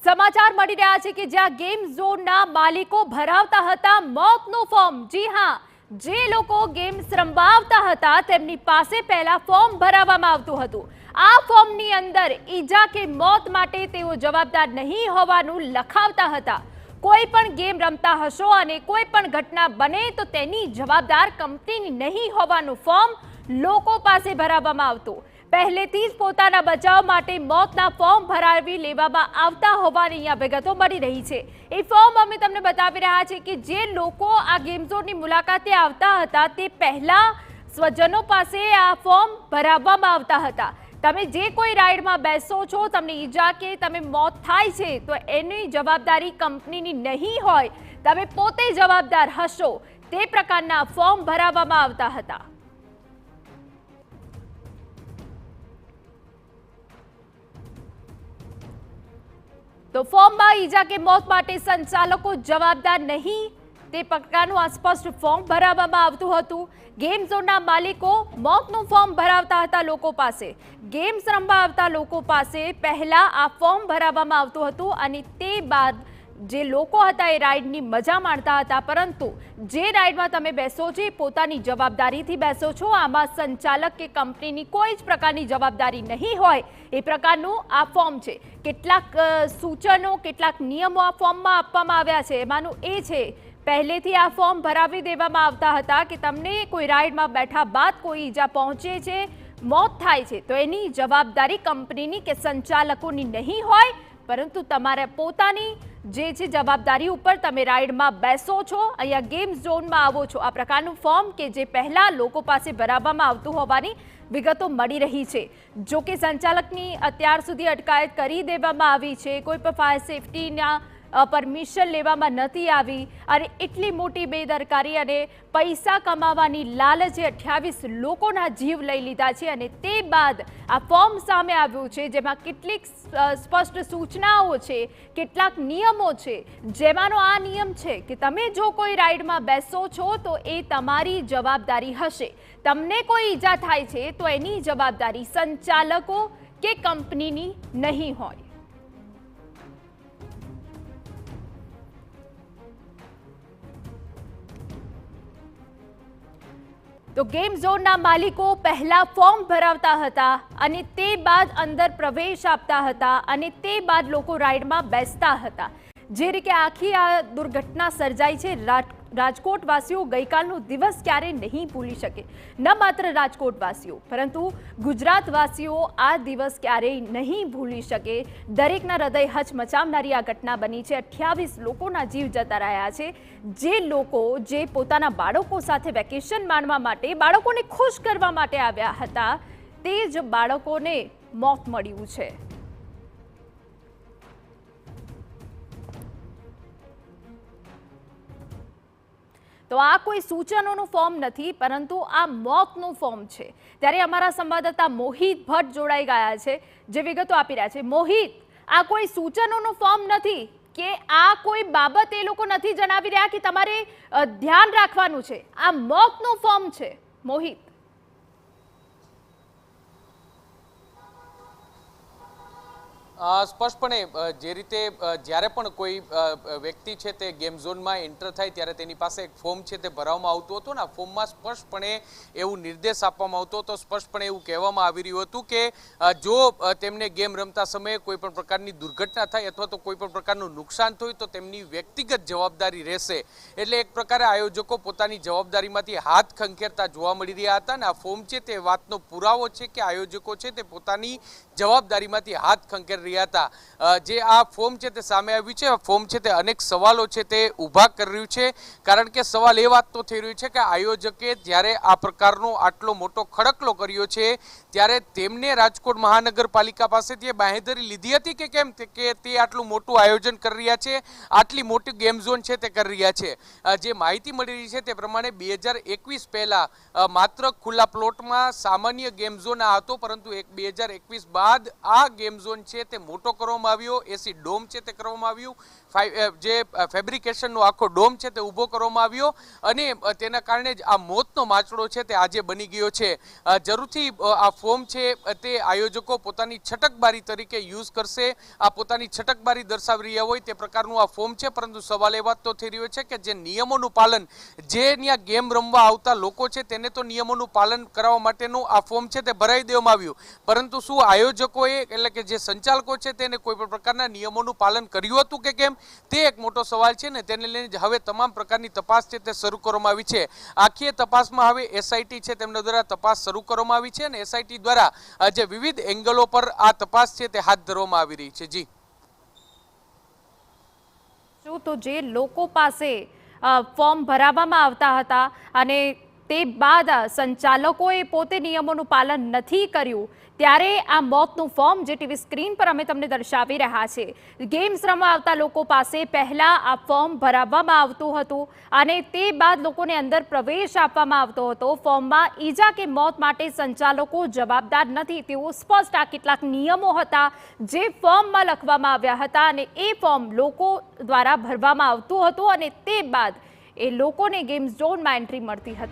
સમાચાર મળી રહ્યા છે કે જ્યાં ગેમ ઝોનના માલિકો ભરાવતા હતા મોતનું ફોર્મ। જી હા, જે લોકો ગેમ્સ રમવાવતા હતા તેમની પાસે પહેલા ફોર્મ ભરાવવામાં આવતું હતું। આ ફોર્મની અંદર ઈજા કે મોત માટે તેઓ જવાબદાર નહીં હોવાનું લખાવતા હતા। કોઈ પણ ગેમ રમતા હશો અને કોઈ પણ ઘટના બને તો તેની જવાબદાર કંપનીની નહીં હોવાનું ફોર્મ લોકો પાસે ભરાવવામાં આવતું। પહેલેથી જ પોતાના બચાવ માટે મોતના ફોર્મ ભરાવી લેવામાં આવતા હોવાની અહીંયા વિગતો મળી રહી છે। એ ફોર્મ અમે તમને બતાવી રહ્યા છે કે જે લોકો આ ગેમ ઝોનની મુલાકાતે આવતા હતા તે પહેલા સ્વજનો પાસે આ ફોર્મ ભરાવવામાં આવતા હતા। તમે જે કોઈ રાઇડમાં બેસો છો, તમને ઈજા કે તમે મોત થાય છે તો એની જવાબદારી કંપનીની નહીં હોય, તમે પોતે જવાબદાર હશો તે પ્રકારના ફોર્મ ભરાવવામાં આવતા હતા। તો ફોર્મમાં ઈજા કે મોત માટે સંચાલકો જવાબદાર નહીં તે પ્રકારનું અસ્પષ્ટ ફોર્મ ભરાવવામાં આવતું હતું। ગેમ ઝોનના માલિકો મોતનું ફોર્મ ભરાવતા હતા લોકો પાસે। ગેમ્સ રમવા આવતા લોકો પાસે પહેલા આ ફોર્મ ભરાવવામાં આવતું હતું અને તે બાદ જે લોકો હતા એ રાઇડની મજા માણતા હતા, પરંતુ જે રાઇડમાં તમે બેસો છો એ પોતાની જવાબદારીથી બેસો છો। આમાં સંચાલક કે કંપનીની કોઈ જ પ્રકારની જવાબદારી નહીં હોય એ પ્રકારનું આ ફોર્મ છે। કેટલાક સૂચનો, કેટલાક નિયમો આ ફોર્મમાં આપવામાં આવ્યા છે। એમાંનું એ છે પહેલેથી આ ફોર્મ ભરાવી દેવામાં આવતા હતા કે તમને કોઈ રાઇડમાં બેઠા બાદ કોઈ ઈજા પહોંચે છે, મોત થાય છે તો એની જવાબદારી કંપનીની કે સંચાલકોની નહીં હોય, પરંતુ તમારે પોતાની જે છે જવાબદારી ઉપર તમે રાઇડમાં બેસો છો, અહીંયા ગેમ ઝોનમાં આવો છો। આ પ્રકારનું ફોર્મ કે જે પહેલા લોકો પાસે ભરાવવામાં આવતું હોવાની વિગતો મળી રહી છે। જો કે સંચાલકની અત્યાર સુધી અટકાયત કરી દેવામાં આવી છે, કોઈ પણ ફાયર સેફટીના પરમિશન લેવામાં નથી આવી અને એટલી મોટી બેદરકારી અને પૈસા કમાવાની લાલચે 28 લોકોના જીવ લઈ લીધા છે અને તે બાદ આ ફોર્મ સામે આવ્યું છે જેમાં કેટલીક સ્પષ્ટ સૂચનાઓ છે, કેટલાક નિયમો છે, જેમાંનો આ નિયમ છે કે તમે જો કોઈ રાઇડમાં બેસો છો તો એ તમારી જવાબદારી હશે। તમને કોઈ ઈજા થાય છે તો એની જવાબદારી સંચાલકો કે કંપનીની નહીં હોય। તો ગેમ ઝોનના માલિકો પહેલા ફોર્મ ભરાવતા હતા અને તે બાદ અંદર પ્રવેશ આપતા હતા અને તે બાદ લોકો રાઇડમાં બેસતા હતા। જે રીતે આખી આ દુર્ઘટના સર્જાઈ છે, રાજકોટવાસીઓ ગઈકાલનો દિવસ ક્યારે નહીં ભૂલી શકે। ન માત્ર રાજકોટવાસીઓ પરંતુ ગુજરાતવાસીઓ આ દિવસ ક્યારેય નહીં ભૂલી શકે। દરેકના હૃદય હચમચાવનારી આ ઘટના બની છે। 28 લોકોના જીવ જતા રહ્યા છે। જે લોકો જે પોતાના બાળકો સાથે વેકેશન માણવા માટે, બાળકોને ખુશ કરવા માટે આવ્યા હતા, તે જ બાળકોને મોત મળ્યું છે। તો આ કોઈ સૂચનોનું ફોર્મ નથી, પરંતુ આ મોતનું ફોર્મ છે। ત્યારે અમારા સંવાદદાતા મોહિત ભટ્ટ જોડાઈ ગયા છે, જે વિગતો આપી રહ્યા છે। મોહિત, આ કોઈ સૂચનોનું ફોર્મ નથી કે આ કોઈ બાબત એ લોકો નથી જણાવી રહ્યા કે તમારે ધ્યાન રાખવાનું છે, આ મોતનું ફોર્મ છે। મોહિત, સ્પષ્ટપણે જે રીતે જ્યારે પણ કોઈ વ્યક્તિ છે તે ગેમ ઝોનમાં એન્ટર થાય ત્યારે તેની પાસે એક ફોર્મ છે તે ભરવામાં આવતું હતું ને આ ફોર્મમાં સ્પષ્ટપણે એવું નિર્દેશ આપવામાં આવતો હતો, સ્પષ્ટપણે એવું કહેવામાં આવી રહ્યું હતું કે જો તેમને ગેમ રમતા સમયે કોઈ પણ પ્રકારની દુર્ઘટના થાય અથવા તો કોઈ પણ પ્રકારનું નુકસાન થયું તો તેમની વ્યક્તિગત જવાબદારી રહેશે। એટલે એક પ્રકારે આયોજકો પોતાની જવાબદારીમાંથી હાથ ખંખેરતા જોવા મળી રહ્યા હતા અને આ ફોર્મ છે તે વાતનો પુરાવો છે કે આયોજકો છે તે પોતાની જવાબદારીમાંથી હાથ ખંખેર રહ્યા હતા। જે આ ફોર્મ છે તે સામે આવ્યું છે, આ ફોર્મ છે તે અનેક સવાલો છે તે ઊભા કરી રહ્યું છે। કારણ કે સવાલ એ વાતનો થઈ રહ્યો છે કે આયોજકે જ્યારે આ પ્રકારનો આટલો મોટો ખડકલો કર્યો છે ત્યારે તેમને રાજકોટ મહાનગરપાલિકા પાસેથી બાંહેધરી લીધી હતી કે કેમ કે તે આટલું મોટું આયોજન કરી રહ્યા છે, આટલી મોટી ગેમ ઝોન છે તે કરી રહ્યા છે। જે માહિતી મળી રહી છે તે પ્રમાણે 2021 પહેલા માત્ર ખુલ્લા પ્લોટમાં સામાન્ય ગેમ ઝોન આ હતો, પરંતુ 2021 બાદ આ ગેમ ઝોન છે તે તે મોટો કરવામાં આવ્યો, એસી ડોમ છે તે કરવામાં આવ્યું, જે ફેબ્રિકેશનનો આખો ડોમ છે તે ઊભો કરવામાં આવ્યો અને તેના કારણે જ આ મોતનો માચડો છે તે આજે બની ગયો છે. જરૂરથી આ ફોર્મ છે તે આયોજકો પોતાની છટકબારી તરીકે યુઝ કરશે. આ પોતાની છટકબારી દર્શાવી રહ્યા હોય તે પ્રકારનું આ ફોર્મ છે, પરંતુ સવાલ એ વાત તો થઈ રહ્યો છે કે જે નિયમોનું પાલન, જે ત્યાં ગેમ રમવા આવતા લોકો છે તેને તો નિયમોનું પાલન કરાવવા માટેનું આ ફોર્મ છે તે ભરાઈ દેવામાં આવ્યું, પરંતુ શું આયોજકોએ એટલે કે જે સંચાલકો છે તેને કોઈ પણ પ્રકારના નિયમોનું પાલન કર્યું હતું કે કેમ, તે એક મોટો સવાલ છે ને તેને લઈને હવે તમામ પ્રકારની તપાસ છે તે શરૂ કરવામાં આવી છે. આખી તપાસમાં હવે એસઆઈટી છે તેમના દ્વારા તપાસ શરૂ કરવામાં આવી છે અને એસઆઈટી દ્વારા જે વિવિધ એંગલો પર આ તપાસ છે તે હાથ ધરવામાં આવી રહી છે. જી, તો જે લોકો પાસે ફોર્મ ભરાવવામાં આવતા હતા અને તે બાદ સંચાલકોએ પોતે નિયમોનું પાલન નથી કર્યું, ત્યારે આ મોતનું ફોર્મ જે ટીવી સ્ક્રીન પર અમે તમને દર્શાવી રહ્યા છે, ગેમ્સ રમવા આવતા લોકો પાસે પહેલા આ ફોર્મ ભરાવવામાં આવતું હતું અને તે બાદ લોકોને અંદર પ્રવેશ આપવામાં આવતો હતો. ફોર્મમાં ઈજા કે મોત માટે સંચાલકો જવાબદાર નથી તેવો સ્પષ્ટ આ કેટલાક નિયમો હતા જે ફોર્મમાં લખવામાં આવ્યા હતા અને એ ફોર્મ લોકો દ્વારા ભરવામાં આવતું હતું અને તે બાદ એ લોકોને ગેમ ઝોનમાં એન્ટ્રી મળતી હતી.